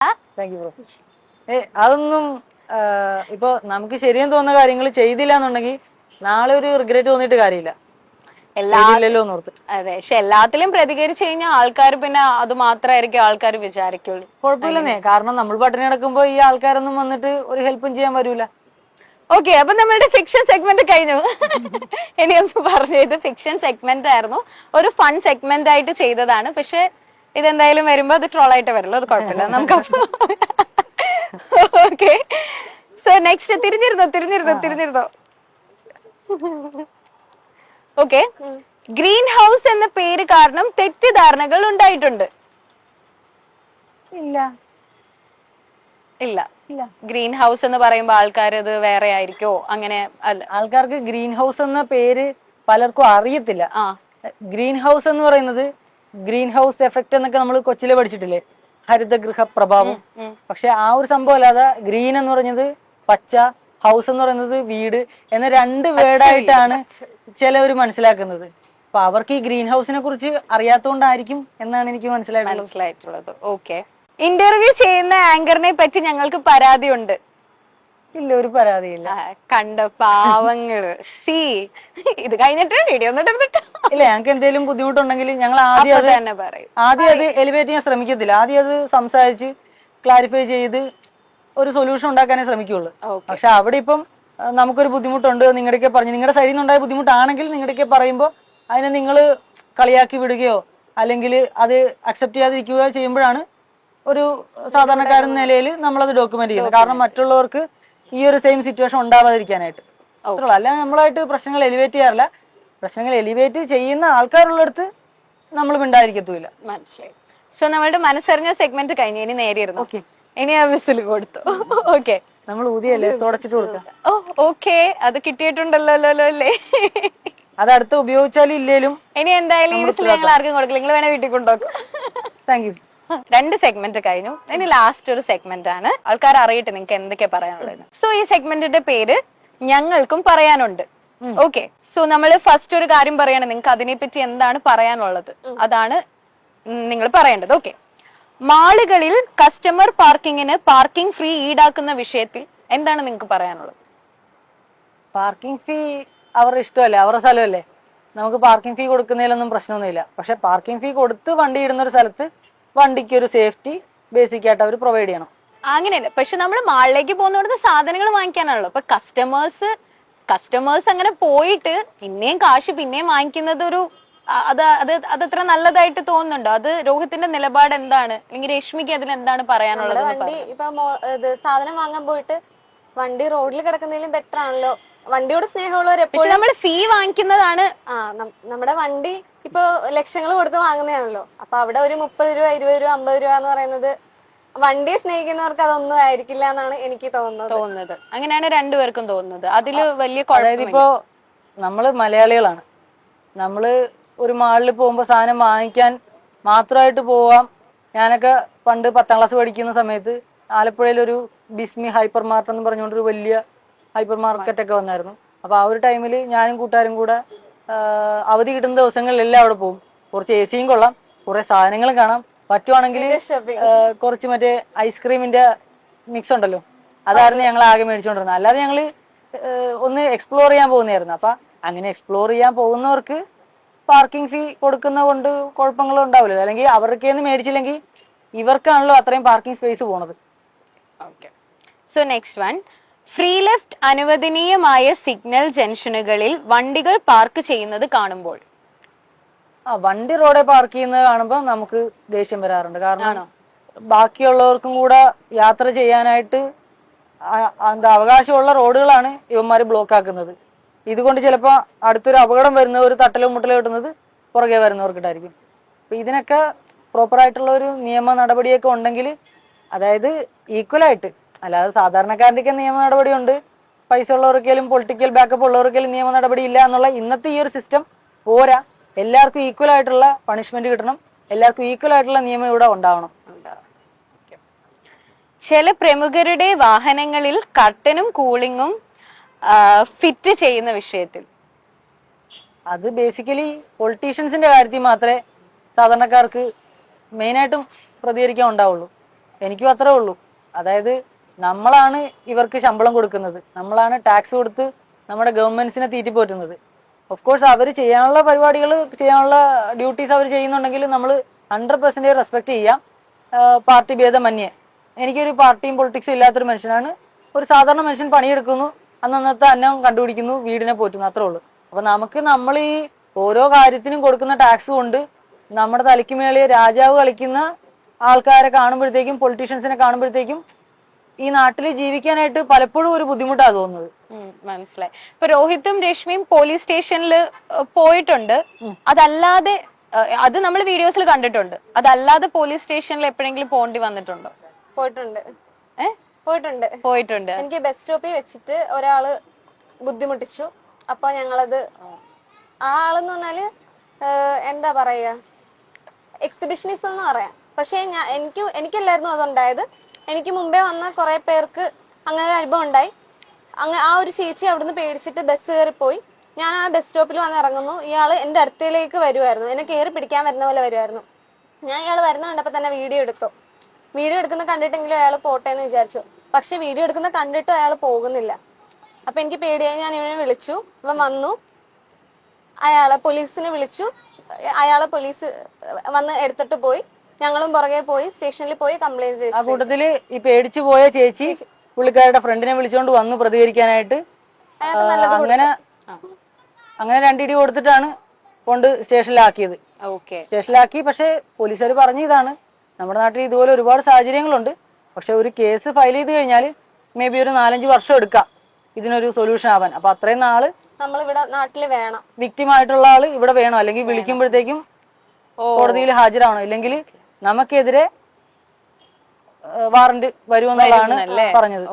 Thank you bro. അതൊന്നും ഇപ്പൊ നമുക്ക് ശരിയെന്ന് തോന്നുന്ന കാര്യങ്ങൾ ചെയ്തില്ല എന്നുണ്ടെങ്കിൽ നാളെ ഒരു റിഗ്രറ്റ് തോന്നിയിട്ട് കാര്യമില്ല. അതെ, പക്ഷെ എല്ലാത്തിലും പ്രതികരിച്ചു കഴിഞ്ഞാൽ ആൾക്കാർ പിന്നെ അത് മാത്രമായിരിക്കും ആൾക്കാർ വിചാരിക്കുള്ളൂ. കുഴപ്പമില്ലെന്നേ, കാരണം നമ്മൾ പട്ടിണി കിടക്കുമ്പോ ഈ ആൾക്കാരൊന്നും വന്നിട്ട് ഒരു ഹെൽപ്പും ചെയ്യാൻ വരൂല. ഓക്കെ, അപ്പൊ നമ്മളുടെ ഫിക്ഷൻ സെഗ്മെന്റ് കഴിഞ്ഞു. ഇനി ഒന്ന് പറഞ്ഞു, ഇത് ഫിക്ഷൻ സെഗ്മെന്റ് ആയിരുന്നു, ഒരു ഫൺ സെഗ്മെന്റ് ആയിട്ട് ചെയ്തതാണ്. പക്ഷെ ഇതെന്തായാലും വരുമ്പോ അത് ട്രോൾ ആയിട്ട് വരുള്ളൂ, അത് കുഴപ്പമില്ല നമുക്ക്. ഓക്കെ, സോ നെക്സ്റ്റ് തിരിഞ്ഞിരുന്നോ. ഓക്കെ, ഗ്രീൻ ഹൗസ് എന്ന പേര് കാരണം തെറ്റിദ്ധാരണകൾ ഉണ്ടായിട്ടുണ്ട്. ഇല്ല. ഗ്രീൻ ഹൗസ് എന്ന് പറയുമ്പോ ആൾക്കാർ അത് വേറെ ആയിരിക്കോ? അങ്ങനെ അല്ല, ആൾക്കാർക്ക് ഗ്രീൻ ഹൗസ് എന്ന പേര് പലർക്കും അറിയത്തില്ല. ഗ്രീൻ ഹൗസ് എന്ന് പറയുന്നത് ഗ്രീൻ ഹൗസ് എഫക്ട് എന്നൊക്കെ നമ്മൾ കൊച്ചിലെ പഠിച്ചിട്ടില്ലേ, ഹരിതഗൃഹ പ്രഭാവം. പക്ഷെ ആ ഒരു സംഭവം അല്ലാതെ ഗ്രീൻ എന്ന് പറയുന്നത് പച്ച, ഹൗസ് എന്ന് പറയുന്നത് വീട് എന്ന രണ്ട് വേർഡായിട്ടാണ് ചിലവർ മനസ്സിലാക്കുന്നത്. അപ്പൊ അവർക്ക് ഈ ഗ്രീൻ ഹൗസിനെ കുറിച്ച് അറിയാത്തോണ്ടായിരിക്കും എന്നാണ് എനിക്ക് മനസ്സിലായിട്ടുള്ളത്. ഓക്കെ, ഇന്റർവ്യൂ ചെയ്യുന്ന ആങ്കറിനെ പറ്റി ഞങ്ങൾക്ക് പരാതിയുണ്ട്. ഇല്ല, ഒരു പരാതിയില്ല. കണ്ട പാവങ്ങള്. ഇത് കഴിഞ്ഞിട്ട് വീഡിയോ ഇല്ല, ഞങ്ങൾക്ക് എന്തെങ്കിലും ബുദ്ധിമുട്ടുണ്ടെങ്കിൽ ഞങ്ങൾ ആദ്യം അത് എലിവേറ്റ് ചെയ്യാൻ ശ്രമിക്കത്തില്ല. ആദ്യം അത് സംസാരിച്ച് ക്ലാരിഫൈ ചെയ്ത് ഒരു സൊല്യൂഷൻ ഉണ്ടാക്കാനേ ശ്രമിക്കുള്ളൂ. പക്ഷെ അവിടെ ഇപ്പം നമുക്കൊരു ബുദ്ധിമുട്ടുണ്ട്, നിങ്ങളുടെയൊക്കെ പറഞ്ഞു, നിങ്ങളുടെ സൈഡിൽ നിന്നുണ്ടായ ബുദ്ധിമുട്ടാണെങ്കിൽ നിങ്ങളുടെയൊക്കെ പറയുമ്പോൾ അതിനെ നിങ്ങൾ കളിയാക്കി വിടുകയോ അല്ലെങ്കിൽ അത് അക്സെപ്റ്റ് ചെയ്യാതിരിക്കുകയോ ചെയ്യുമ്പോഴാണ് ഒരു സാധാരണക്കാരൻ നിലയിൽ നമ്മളത് ഡോക്യുമെന്റ് ചെയ്യുന്നത്. കാരണം മറ്റുള്ളവർക്ക് ഈ ഒരു സെയിം സിറ്റുവേഷൻ ഉണ്ടാവാതിരിക്കാനായിട്ട്. അല്ല, നമ്മളായിട്ട് പ്രശ്നങ്ങൾ എലിവേറ്റ് ചെയ്യാറില്ല. പ്രശ്നങ്ങൾ എലിവേറ്റ് ചെയ്യുന്ന ആൾക്കാരുള്ളടത്ത് നമ്മൾ മിണ്ടായിരിക്കത്തുമില്ല. മനസ്സിലായി. സോ നമ്മളുടെ മനസ്സറിഞ്ഞ സെഗ്മെന്റ് കഴിഞ്ഞു, ഇനി നേരിയിരുന്നു. ഇനി ആ വിസിൽ കൊടുത്തു. ഓക്കെ, നമ്മൾ ഊതിയല്ലേ തുടച്ചിട്ട് കൊടുക്കാം. ഓക്കെ, അത് കിട്ടിയിട്ടുണ്ടല്ലോ അല്ലേ? അത് അടുത്ത് ഉപയോഗിച്ചാലും ഇല്ലേലും ഇനി എന്തായാലും ഈ വിസിൽ ഞങ്ങൾ ആർക്കും കൊടുക്കില്ല, നിങ്ങൾ വേണേ വീട്ടിൽ കൊണ്ടുപോകും. Thank you. 2 സെഗ്മെന്റ് കഴിഞ്ഞു, ഇനി ലാസ്റ്റ് ഒരു സെഗ്മെന്റ് ആണ്. ആൾക്കാർ അറിയട്ടെ നിങ്ങൾക്ക് എന്തൊക്കെയാ പറയാനുള്ളത്. സോ ഈ സെഗ്മെന്റിന്റെ പേര് ഞങ്ങൾക്കും പറയാനുണ്ട്. ഓക്കെ, സോ നമ്മൾ ഫസ്റ്റ് ഒരു കാര്യം പറയാണ്, നിങ്ങൾക്ക് അതിനെപ്പറ്റി എന്താണ് പറയാനുള്ളത് അതാണ് നിങ്ങൾ പറയേണ്ടത്. ഓക്കെ, മാളുകളിൽ കസ്റ്റമർ പാർക്കിങ്ങിന് പാർക്കിംഗ് ഫ്രീ ഈടാക്കുന്ന വിഷയത്തിൽ എന്താണ് നിങ്ങൾക്ക് പറയാനുള്ളത്? പാർക്കിംഗ് ഫീ അവരുടെ ഇഷ്ടമല്ലേ, അവരുടെ സ്ഥലമല്ലേ. നമുക്ക് പാർക്കിംഗ് ഫീ കൊടുക്കുന്നതിലൊന്നും പ്രശ്നമൊന്നുമില്ല. പക്ഷെ പാർക്കിംഗ് ഫീ കൊടുത്ത് വണ്ടി ഇടുന്ന ഒരു സ്ഥലത്ത് വണ്ടിക്ക് ഒരു സേഫ്റ്റി ബേസിക് ആയിട്ട് അവർ പ്രൊവൈഡ് ചെയ്യണം. അങ്ങനെയല്ല, പക്ഷെ നമ്മൾ മാളിലേക്ക് പോകുന്നിടത്ത് സാധനങ്ങൾ വാങ്ങിക്കാനാണല്ലോ. അപ്പൊ കസ്റ്റമേഴ്സ് അങ്ങനെ പോയിട്ട് പിന്നെയും കാശ് പിന്നെയും വാങ്ങിക്കുന്നത് ഒരു അതത്ര നല്ലതായിട്ട് തോന്നുന്നുണ്ടോ? അത് രോഹിത്തിന്റെ നിലപാട് എന്താണ്, അല്ലെങ്കിൽ രശ്മിക്ക് അതിൽ എന്താണ് പറയാനുള്ളത്? വണ്ടി ഇപ്പൊ സാധനം വാങ്ങാൻ പോയിട്ട് വണ്ടി റോഡിൽ കിടക്കുന്നതിലും ബെറ്റർ ആണല്ലോ. വണ്ടിയോട് സ്നേഹമുള്ളവർ എപ്പോഴും നമ്മൾ ഫീ വാങ്ങിക്കുന്നതാണ്. നമ്മുടെ വണ്ടി ഇപ്പൊ ലക്ഷങ്ങൾ കൊടുത്ത് വാങ്ങുന്നതാണല്ലോ. അപ്പൊ അവിടെ ഒരു 30 രൂപ 20 രൂപ 50 രൂപ എന്ന് പറയുന്നത് വണ്ടിയെ സ്നേഹിക്കുന്നവർക്ക് അതൊന്നും ആയിരിക്കില്ല എന്നാണ് എനിക്ക് തോന്നുന്നത്. അങ്ങനെയാണ് രണ്ടുപേർക്കും തോന്നുന്നത്. അതില് വലിയ അതായത് ഇപ്പോ നമ്മള് മലയാളികളാണ്, നമ്മള് ഒരു മാളിൽ പോകുമ്പോ സാധനം വാങ്ങിക്കാൻ മാത്രമായിട്ട് പോവാം. ഞാനൊക്കെ പണ്ട് 10ാം ക്ലാസ് പഠിക്കുന്ന സമയത്ത് ആലപ്പുഴയിൽ ഒരു ബിസ്മി ഹൈപ്പർ മാർട്ട് എന്ന് പറഞ്ഞുകൊണ്ടൊരു വലിയ ഹൈപ്പർ മാർക്കറ്റ് ഒക്കെ വന്നായിരുന്നു. അപ്പൊ ആ ഒരു ടൈമിൽ ഞാനും കൂട്ടുകാരും കൂടെ അവധി കിട്ടുന്ന ദിവസങ്ങളിലെല്ലാം അവിടെ പോകും. കുറച്ച് AC കൊള്ളാം, കുറെ സാധനങ്ങളും കാണാം, പറ്റുവാണെങ്കിൽ കുറച്ച് മറ്റേ ഐസ്ക്രീമിന്റെ മിക്സ് ഉണ്ടല്ലോ, അതായിരുന്നു ഞങ്ങൾ ആകെ മേടിച്ചോണ്ടിരുന്നത്. അല്ലാതെ ഞങ്ങള് ഒന്ന് എക്സ്പ്ലോർ ചെയ്യാൻ പോകുന്നതായിരുന്നു. അപ്പൊ അങ്ങനെ എക്സ്പ്ലോർ ചെയ്യാൻ പോകുന്നവർക്ക് പാർക്കിംഗ് ഫീ കൊടുക്കുന്ന കൊണ്ട് കുഴപ്പങ്ങളും ഉണ്ടാവില്ലല്ലോ. അല്ലെങ്കിൽ അവർക്കേന്ന് മേടിച്ചില്ലെങ്കിൽ ഇവർക്കാണല്ലോ അത്രയും പാർക്കിംഗ് സ്പേസ് പോണത്. So next one, free left അനുവദനീയമായ സിഗ്നൽ ജംഗ്ഷനുകളിൽ വണ്ടികൾ പാർക്ക് ചെയ്യുന്നത് കാണുമ്പോൾ വണ്ടി റോഡിൽ പാർക്ക് ചെയ്യുന്നത് കാണുമ്പോൾ നമുക്ക് ദേഷ്യം വരാറുണ്ട്. കാരണം ബാക്കിയുള്ളവർക്കും കൂടെ യാത്ര ചെയ്യാനായിട്ട് അവകാശമുള്ള റോഡുകളാണ് ഇവന്മാര് ബ്ലോക്ക് ആക്കുന്നത്. ഇതുകൊണ്ട് ചിലപ്പോൾ അടുത്തൊരു അപകടം വരുന്ന ഒരു തട്ടലോ മുട്ടലോ കിട്ടുന്നത് പുറകെ വരുന്നവർക്കിട്ടായിരിക്കും. അപ്പൊ ഇതിനൊക്കെ പ്രോപ്പറായിട്ടുള്ള ഒരു നിയമ നടപടിയൊക്കെ ഉണ്ടെങ്കിൽ, അതായത് ഈക്വലായിട്ട്, അല്ലാതെ സാധാരണക്കാരൻ്റെയൊക്കെ നിയമ നടപടി ഉണ്ട്, പൈസ ഉള്ളവർക്കേലും പൊളിറ്റിക്കൽ ബാക്കപ്പ് ഉള്ളവർക്കേലും നിയമ നടപടി ഇല്ല എന്നുള്ള ഇന്നത്തെ ഈ ഒരു സിസ്റ്റം പോരാ. എല്ലാവർക്കും ഈക്വൽ ആയിട്ടുള്ള പണിഷ്മെന്റ് കിട്ടണം, എല്ലാവർക്കും ഈക്വൽ ആയിട്ടുള്ള നിയമം ഇവിടെ ഉണ്ടാവണം. ചില പ്രമുഖരുടെ വാഹനങ്ങളിൽ കർട്ടനും കൂളിങ്ങും ഫിറ്റ് ചെയ്യുന്ന വിഷയത്തിൽ അത് ബേസിക്കലി പൊളിറ്റീഷ്യൻസിന്റെ കാര്യത്തിൽ മാത്രമേ സാധാരണക്കാർക്ക് മെയിനായിട്ടും പ്രതികരിക്കാൻ ഉണ്ടാവുള്ളൂ. എനിക്കും അത്രേ ഉള്ളൂ. അതായത് നമ്മളാണ് ഇവർക്ക് ശമ്പളം കൊടുക്കുന്നത്, നമ്മളാണ് ടാക്സ് കൊടുത്ത് നമ്മുടെ ഗവൺമെന്റ്സിനെ തീറ്റിപ്പോറ്റുന്നത്. ഓഫ് കോഴ്സ് അവർ ചെയ്യാനുള്ള പരിപാടികൾ, ചെയ്യാനുള്ള ഡ്യൂട്ടീസ് അവർ ചെയ്യുന്നുണ്ടെങ്കിൽ നമ്മൾ 100% റെസ്പെക്ട് ചെയ്യാം, പാർട്ടി ഭേദമന്യേ. എനിക്കൊരു പാർട്ടിയും പൊളിറ്റിക്സും ഇല്ലാത്തൊരു മനുഷ്യനാണ്. ഒരു സാധാരണ മനുഷ്യൻ പണിയെടുക്കുന്നു, അന്നന്നത്തെ അന്നം കണ്ടുപിടിക്കുന്നു, വീടിനെ പോറ്റുന്നു, അത്രേ ഉള്ളൂ. അപ്പൊ നമുക്ക് നമ്മൾ ഈ ഓരോ കാര്യത്തിനും കൊടുക്കുന്ന ടാക്സ് കൊണ്ട് നമ്മുടെ തലയ്ക്ക് മേളിൽ രാജാവ് കളിക്കുന്ന ആൾക്കാരെ കാണുമ്പോഴത്തേക്കും, പൊളിറ്റീഷ്യൻസിനെ കാണുമ്പോഴത്തേക്കും ഈ നാട്ടിൽ ജീവിക്കാനായിട്ട് പലപ്പോഴും ഒരു ബുദ്ധിമുട്ടാണ് തോന്നുന്നത്. മനസ്സിലായി. ഇപ്പൊ രോഹിത്തും രശ്മിയും പോലീസ് സ്റ്റേഷനിൽ പോയിട്ടുണ്ട്. അതല്ലാതെ അത് നമ്മൾ വീഡിയോസിൽ കണ്ടിട്ടുണ്ട്. അതല്ലാതെ പോലീസ് സ്റ്റേഷനിൽ എപ്പോഴെങ്കിലും പോണ്ടി വന്നിട്ടുണ്ടോ? പോയിട്ടുണ്ട്. പോയിട്ടുണ്ട്. എനിക്ക് ബസ് സ്റ്റോപ്പിൽ വെച്ചിട്ട് ഒരാള് ബുദ്ധിമുട്ടിച്ചു. അപ്പൊ ഞങ്ങളത്, ആ ആളെന്ന് പറഞ്ഞാല് എന്താ പറയാ, എക്സിബിഷനിസം എന്ന് പറയാം. പക്ഷെ എനിക്കല്ലായിരുന്നു അതുണ്ടായത്. എനിക്ക് മുമ്പേ വന്ന കുറെ പേർക്ക് അങ്ങനെ ഒരു അനുഭവം ഉണ്ടായി. ആ ഒരു ചേച്ചി അവിടുന്ന് പേടിച്ചിട്ട് ബസ് കയറി പോയി. ഞാൻ ആ ബസ് സ്റ്റോപ്പിൽ വന്ന് ഇറങ്ങുന്നു, ഇയാള് എന്റെ അടുത്തേക്ക് വരുമായിരുന്നു, എന്നെ കയറി പിടിക്കാൻ വരുന്ന പോലെ വരുമായിരുന്നു. ഞാൻ ഇയാൾ വരുന്ന കണ്ടപ്പോ തന്നെ വീഡിയോ എടുത്തു. വീഡിയോ എടുക്കുന്ന കണ്ടിട്ടെങ്കിലും അയാൾ പോട്ടെ എന്ന് വിചാരിച്ചു. പക്ഷെ വീഡിയോ എടുക്കുന്ന കണ്ടിട്ടും അയാൾ പോകുന്നില്ല. അപ്പൊ എനിക്ക് പേടിയായി. ഞാൻ ഇവനെ വിളിച്ചു, ഇവൻ വന്നു, അയാളെ പോലീസിനെ വിളിച്ചു. അയാളെ പോലീസ് വന്ന് എടുത്തിട്ട് പോയി. ഞങ്ങളും പുറകെ പോയി സ്റ്റേഷനിൽ പോയി കംപ്ലൈന്റ്. ആ കൂട്ടത്തില് ഈ പേടിച്ചു പോയ ചേച്ചി പുള്ളിക്കാരുടെ ഫ്രണ്ടിനെ വിളിച്ചുകൊണ്ട് വന്നു പ്രതികരിക്കാനായിട്ട്. അങ്ങനെ രണ്ടിടി കൊടുത്തിട്ടാണ് കൊണ്ട് സ്റ്റേഷനിലാക്കിയത്. സ്റ്റേഷനിലാക്കി. പക്ഷെ പോലീസുകാർ പറഞ്ഞു, ഇതാണ് നമ്മുടെ നാട്ടിൽ ഇതുപോലെ ഒരുപാട് സാഹചര്യങ്ങളുണ്ട്. പക്ഷെ ഒരു കേസ് ഫയൽ ചെയ്ത് കഴിഞ്ഞാൽ മേ ബി ഒരു 4-5 വർഷം എടുക്കാം ഇതിനൊരു സൊല്യൂഷൻ ആവാൻ. അപ്പൊ അത്രയും നാള് നമ്മളിവിടെ നാട്ടില് വേണം, വിക്ടിം ആയിട്ടുള്ള ആള് ഇവിടെ വേണം. അല്ലെങ്കിൽ വിളിക്കുമ്പോഴത്തേക്കും കോടതിയിൽ ഹാജരാവണം, ഇല്ലെങ്കിൽ നമുക്കെതിരെ വാറന്റ് വരുമെന്നുള്ളതാണ് പറഞ്ഞത്.